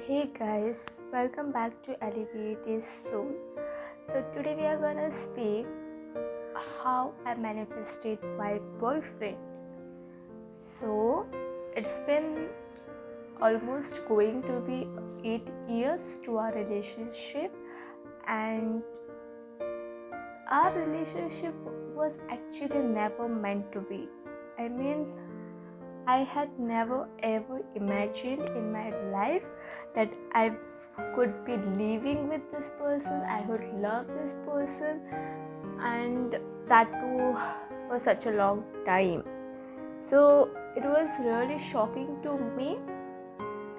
Hey guys, welcome back to Alleviated Soul. So today we are gonna speak how I manifested my boyfriend. So it's been almost going to be 8 years to our relationship, and our relationship was actually never meant to be. I mean, I had never ever imagined in my life that I could be living with this person, I would love this person, and that too for such a long time. So it was really shocking to me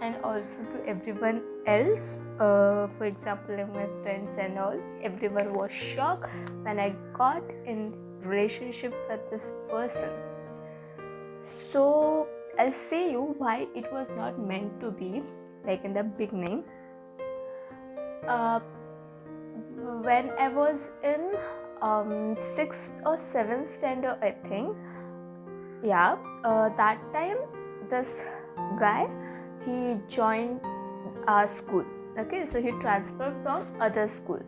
and also to everyone else. For example, like my friends and all, everyone was shocked when I got in relationship with this person. So I'll say you why it was not meant to be, like in the beginning. When I was in 6th or 7th standard, I think. That time this guy, he joined our school. Okay, so he transferred from other school,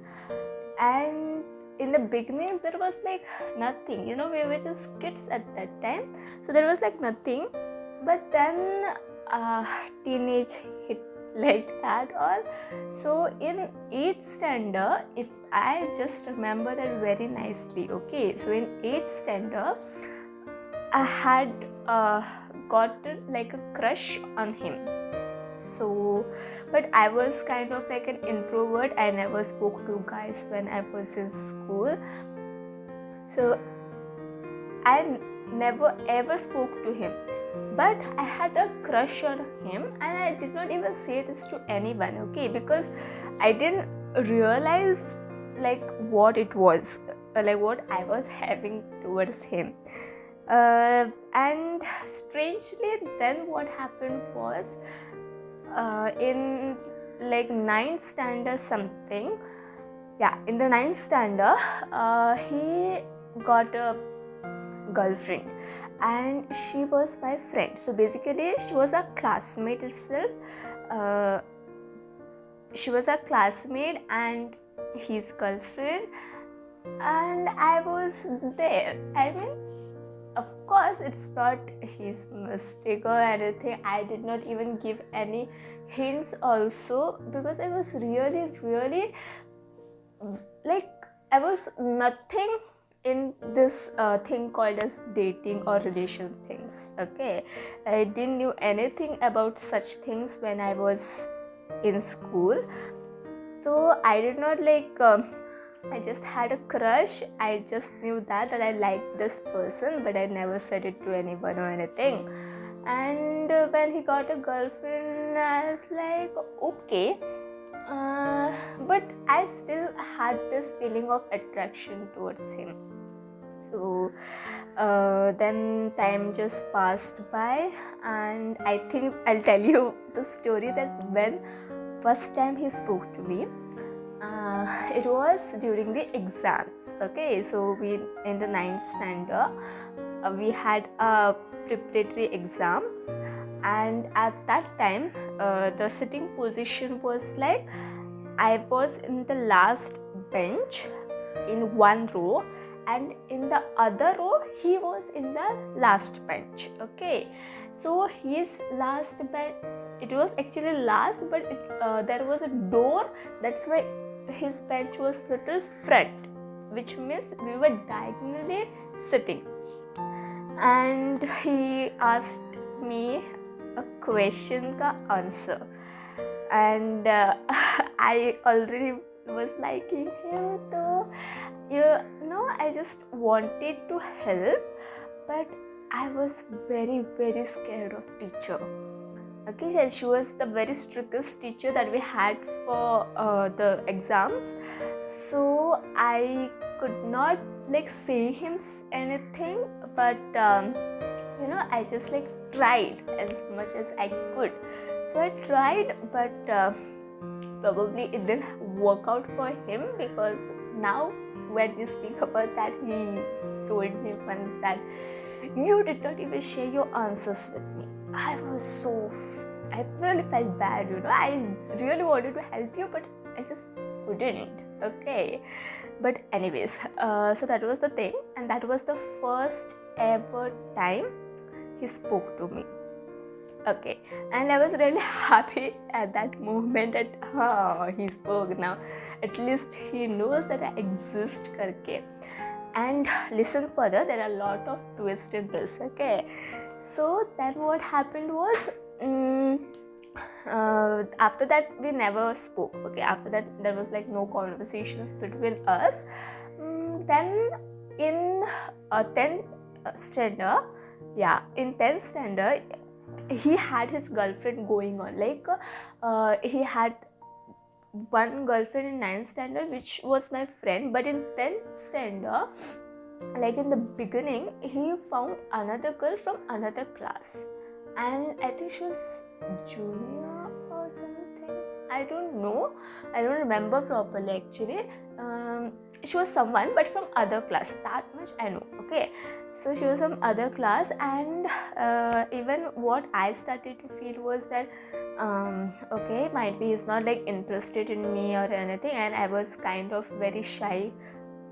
and in the beginning there was like nothing, we were just kids at that time, so there was like nothing. But then teenage hit like that all. So in 8th standard, if I just remember that very nicely, okay, so in 8th standard I had gotten like a crush on him. So but I was kind of like an introvert. I never spoke to guys when I was in school, so I never ever spoke to him. But I had a crush on him, and I did not even say this to anyone, okay, because I didn't realize like what it was, like what I was having towards him. And strangely, then what happened was, in like 9th standard something, in the 9th standard, he got a girlfriend, and she was my friend. So basically she was a classmate itself. She was a classmate and his girlfriend, and I was there. I mean, of course it's not his mistake or anything. I did not even give any hints also, because I was really like, I was nothing in this thing called as dating or relation things. Okay, I didn't know anything about such things when I was in school. So I did not I just had a crush. I just knew that I liked this person, but I never said it to anyone or anything. And when he got a girlfriend, I was like, okay, but I still had this feeling of attraction towards him. So then time just passed by, and I think I'll tell you the story that when first time he spoke to me, it was during the exams. Okay, so we in the 9th standard, we had preparatory exams, and at that time the sitting position was like, I was in the last bench in one row, and in the other row he was in the last bench. Okay, so his last bench, it was actually last, but there was a door, that's why his bench was little front, which means we were diagonally sitting. And he asked me a question ka answer, and I already was liking him, so I just wanted to help, but I was very scared of teacher. Okay, and she was the very strictest teacher that we had for the exams. So I could not say him anything, but I just tried as much as I could. So I tried, but probably it didn't work out for him, because now when we speak about that, he told me once that you did not even share your answers with me. I was so I really felt bad, I really wanted to help you, but I just couldn't. Okay, but anyways, so that was the thing, and that was the first ever time he spoke to me. Okay, and I was really happy at that moment that he spoke now. At least he knows that I exist karke. And listen further, there are a lot of twists in this. Okay, so then what happened was, after that we never spoke. Okay, after that there was like no conversations between us. Then in 10th standard, in 10th standard, he had his girlfriend going on. Like he had one girlfriend in 9th standard, which was my friend, but in 10th standard, like in the beginning, he found another girl from another class, and I think she was junior or something. I don't know, I don't remember properly actually. She was someone but from other class, that much I know. Okay, so she was from other class, and even what I started to feel was that okay, might be he's not like interested in me or anything, and I was kind of very shy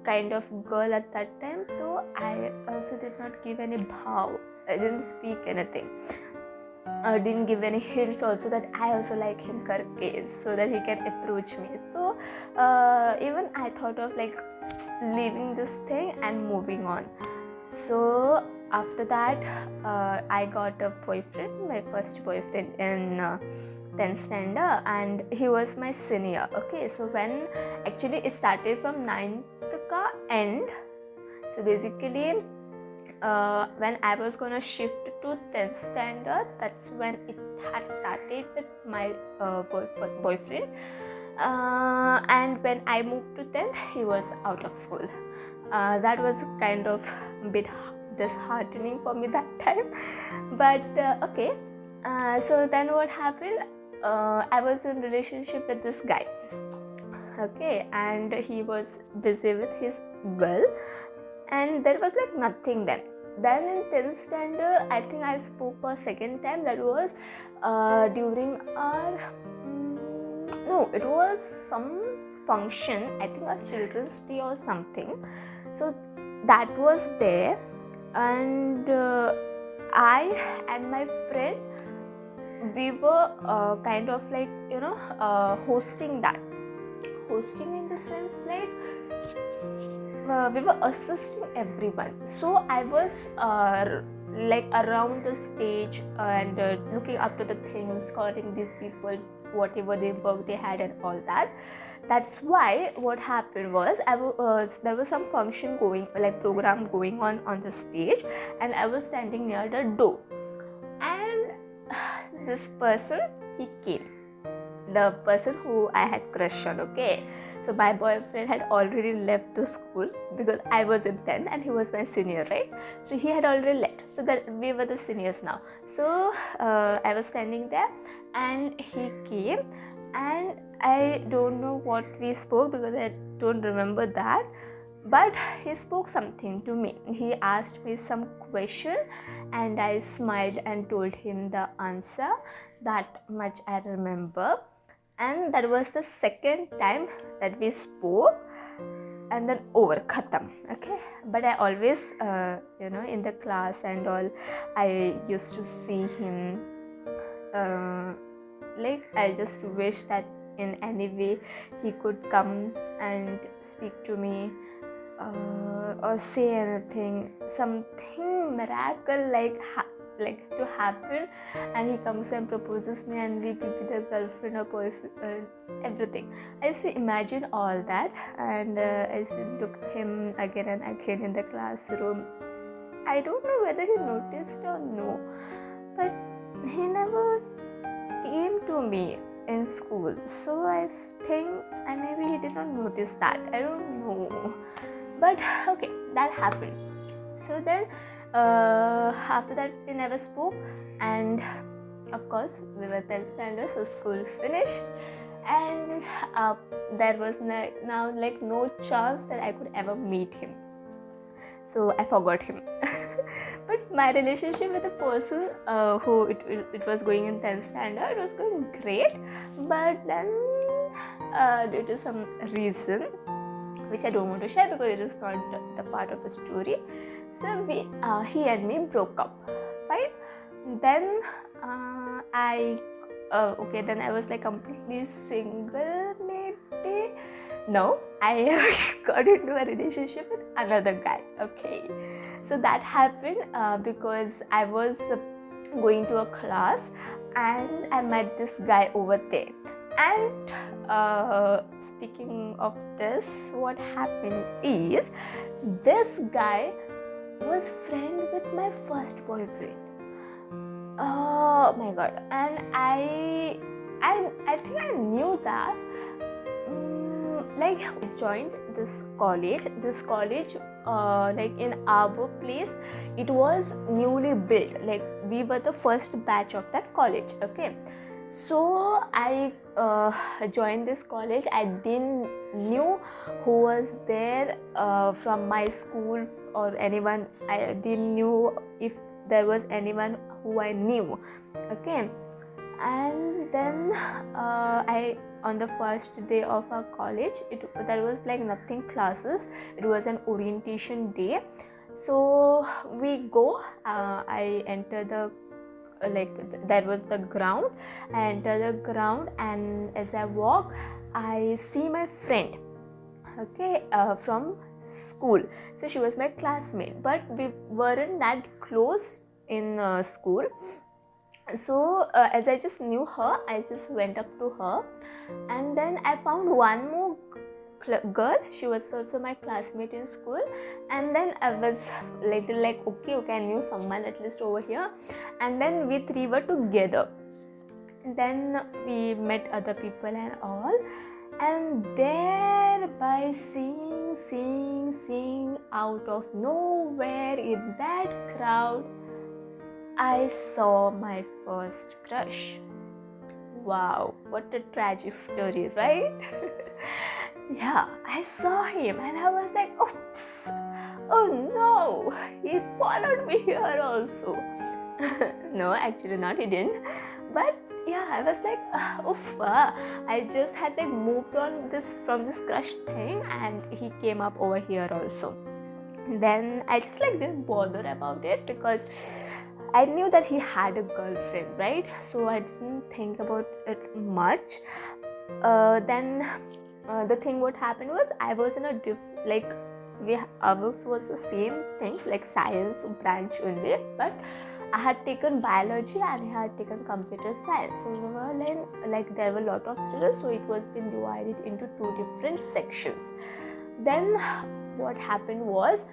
kind of girl at that time, so I also did not give any bhav. I didn't speak anything. I didn't give any hints also that I also like him karke, so that he can approach me. So even I thought of like leaving this thing and moving on. So after that, I got a boyfriend, my first boyfriend in 10th standard, and he was my senior. Okay, so when actually it started from 9th ka end. So basically, when I was gonna shift to 10th standard, that's when it had started with my boyfriend. And when I moved to 10th, he was out of school. That was kind of a bit disheartening for me that time. But okay, so then what happened? I was in a relationship with this guy. Okay, and he was busy with his girl, and there was like nothing then. Then in 10th standard, I think I spoke for a second time. That was during our no, it was some function, I think a children's day or something. So that was there, and I and my friend, we were kind of like hosting that. Hosting in the sense like we were assisting everyone. So I was like around the stage and looking after the things, calling these people whatever they work they had and all that. That's why what happened was there was some function going, like program going on the stage, and I was standing near the door, and this person, he came, the person who I had crush on. Okay, so my boyfriend had already left the school because I was in 10th and he was my senior, right? So he had already left, so that we were the seniors now. So I was standing there and he came, and I don't know what we spoke because I don't remember that, but he spoke something to me. He asked me some question and I smiled and told him the answer. That much I remember. And that was the second time that we spoke, and then over, khatam. Okay, but I always in the class and all, I used to see him, like I just wish that in any way he could come and speak to me, or say anything, something miracle like to happen, and he comes and proposes me and we will be the girlfriend or boyfriend, everything. I used to imagine all that, and I used to look at him again and again in the classroom. I don't know whether he noticed or no, but he never came to me in school, so I think maybe he did not notice that, I don't know. But okay, that happened. So then after that we never spoke, and of course we were 10th standard, so school finished, and there was now like no chance that I could ever meet him, so I forgot him. But my relationship with a person who it was going in 10th standard, it was going great, but then due to some reason which I don't want to share because it is not the part of the story, so he and me broke up, right? Then then I was like completely single, maybe. No, I got into a relationship with another guy. Okay, so that happened because I was going to a class and I met this guy over there. And speaking of this, what happened is this guy was friend with my first boyfriend. Oh my god! And I think I knew that. Like, I joined this college, like in our place, it was newly built, like we were the first batch of that college. Okay, so I joined this college. I didn't knew who was there from my school or anyone. I didn't knew if there was anyone who I knew. Okay, and then I on the first day of our college, there was like nothing classes. It was an orientation day, so we go. I enter the that was the ground. I enter the ground, and as I walk, I see my friend. Okay, from school. So she was my classmate, but we weren't that close in school. So as I just knew her, I just went up to her, and then I found one more girl. She was also my classmate in school, and then I was little like okay, I knew someone at least over here, and then we three were together. Then we met other people and all, and there by seeing out of nowhere in that crowd, I saw my first crush. Wow, what a tragic story, right? Yeah, I saw him and I was like, oops, oh no, he followed me here also. No, actually not, he didn't. But yeah, I was like, oof, I just had like moved on from this crush thing, and he came up over here also. Then I just like didn't bother about it because I knew that he had a girlfriend, right? So I didn't think about it much. Then the thing what happened was I was in a ours was the same thing, like science branch only, but I had taken biology and he had taken computer science. So we were like there were a lot of students, so it was been divided into two different sections. Then what happened was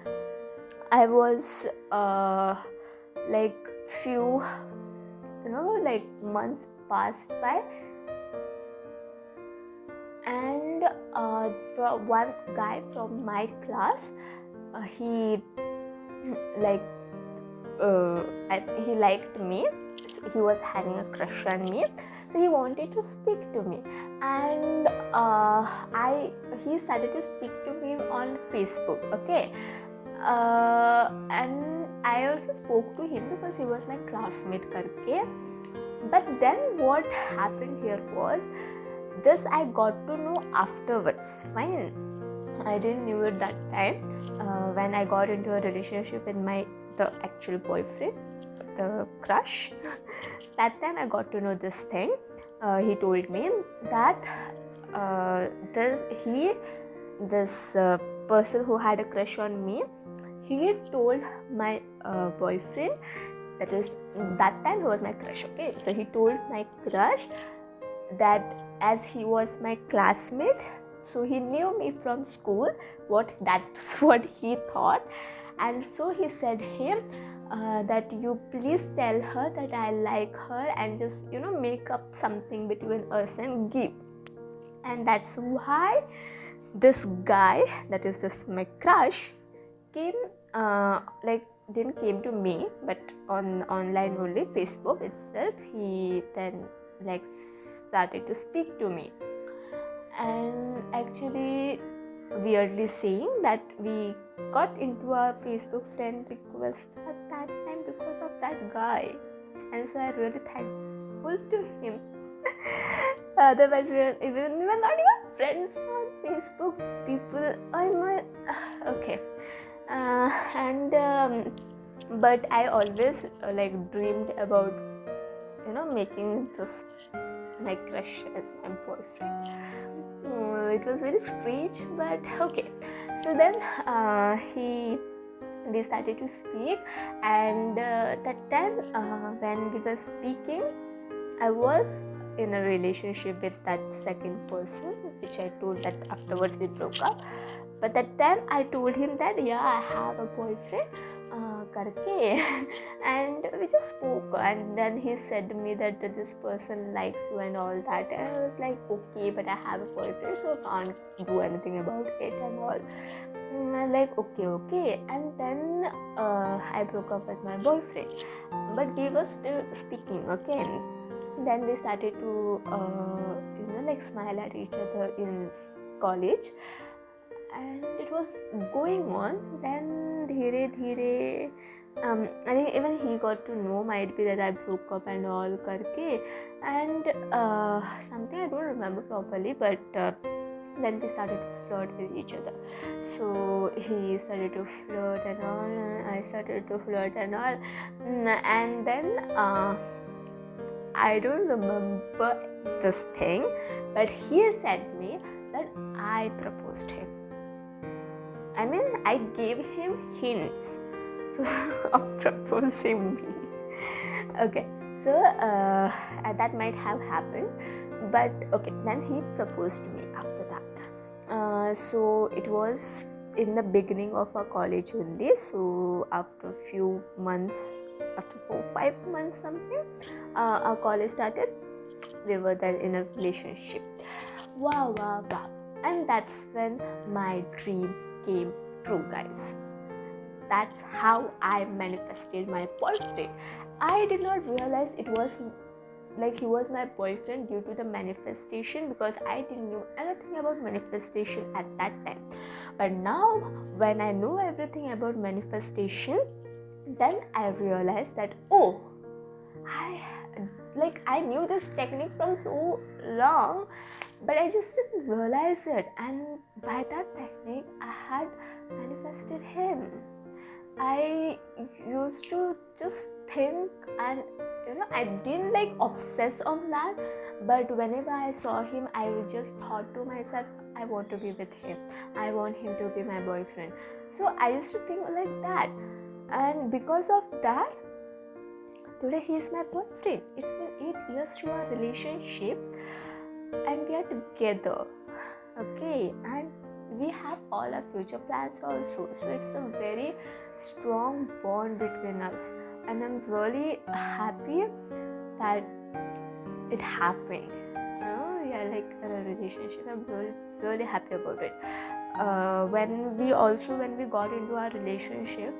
I was like few like months passed by, and one guy from my class, he he liked me. He was having a crush on me, so he wanted to speak to me, and he started to speak to me on Facebook. Okay, and I also spoke to him because he was my classmate karke. But then what happened here was this I got to know afterwards. Fine, I didn't knew it that time. When I got into a relationship with the actual boyfriend, the crush, that time I got to know this thing. He told me that this person who had a crush on me, he told my boyfriend, that time he was my crush. Okay, so he told my crush that as he was my classmate, so he knew me from school, that's what he thought. And so he said him that you please tell her that I like her and just make up something between us and give. And that's why this guy, that is this my crush, came didn't came to me, but on online only, Facebook itself, he then started to speak to me. And actually, weirdly saying that we got into a Facebook friend request at that time, that guy. And so I'm really thankful to him. Otherwise, we were not even friends on Facebook. People are my okay. But I always dreamed about making this my crush as my boyfriend. It was very strange, but okay. So then we started to speak, and that time when we were speaking, I was in a relationship with that second person, which I told that afterwards we broke up. But that time I told him that I have a boyfriend karke and we just spoke, and then he said to me that this person likes you and all that, and I was like, okay, but I have a boyfriend, so I can't do anything about it and all. I'm like, okay, and then I broke up with my boyfriend, but we were still speaking, okay. Then we started to smile at each other in college, and it was going on. Then dheere I think even he got to know, might be that I broke up and all karke, and something I don't remember properly, but then we started to flirt with each other. So he started to flirt and all, and I started to flirt and all, and then I don't remember this thing, but he said me that I proposed him. I mean, I gave him hints of proposing me. Okay, so that might have happened, but okay, then he proposed me after that. So it was in the beginning of our college only. So after a few months, after 4-5 months something, our college started. We were then in a relationship. Wow. And that's when my dream came true, guys. That's how I manifested my boyfriend. I did not realize it was he was my boyfriend due to the manifestation, because I didn't know anything about manifestation at that time. But now when I know everything about manifestation, then I realized that I knew this technique from so long, but I just didn't realize it. And by that technique, I had manifested him. I used to just think, and I didn't obsess on that, but whenever I saw him, I just thought to myself, I want to be with him, I want him to be my boyfriend. So I used to think like that, and because of that, today he is my boyfriend. It's been 8 years to our relationship, and we are together, okay, and we have all our future plans also. So it's a very strong bond between us, and I'm really happy that it happened. We are in a relationship. I'm really happy about it. When we got into our relationship,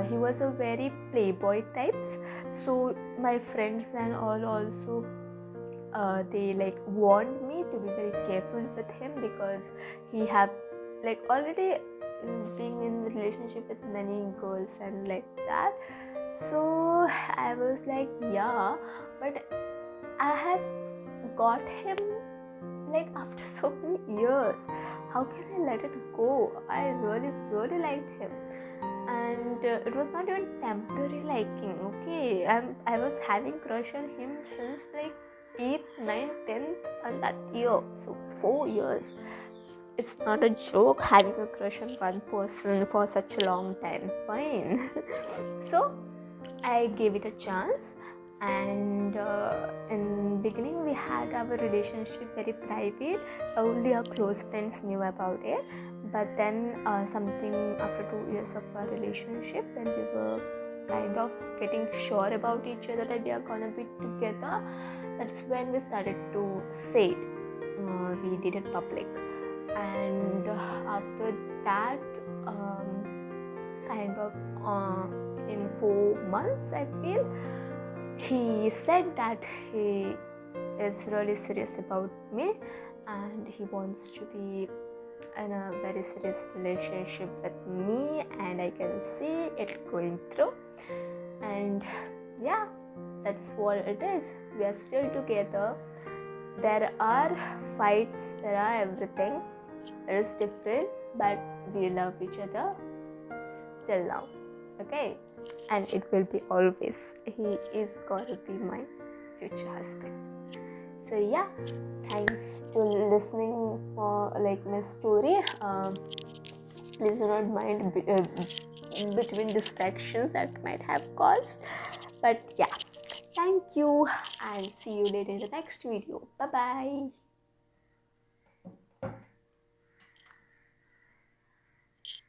he was a very playboy types. So my friends and all also they warned me to be very careful with him, because he have already being in relationship with many girls and like that. So I was like, but I have got him after so many years. How can I let it go? I really liked him, and it was not even temporary liking. Okay, I was having crush on him since 8th, 9th, 10th and that year. So 4 years. It's not a joke having a crush on one person for such a long time. Fine. So I gave it a chance, and in beginning we had our relationship very private. Only our close friends knew about it. But then something after 2 years of our relationship, when we were kind of getting sure about each other that we are gonna be together, that's when we started to say it. We did it public, and after that in 4 months, I feel, he said that he is really serious about me, and he wants to be in a very serious relationship with me, and I can see it going through. And yeah, that's what it is. We are still together. There are fights, there are everything. It is different, but we love each other still now. Okay, and it will be always. He is gonna be my future husband. So yeah, thanks to listening for my story. Please do not mind between distractions that might have caused, but yeah, thank you and see you later in the next video. Bye bye.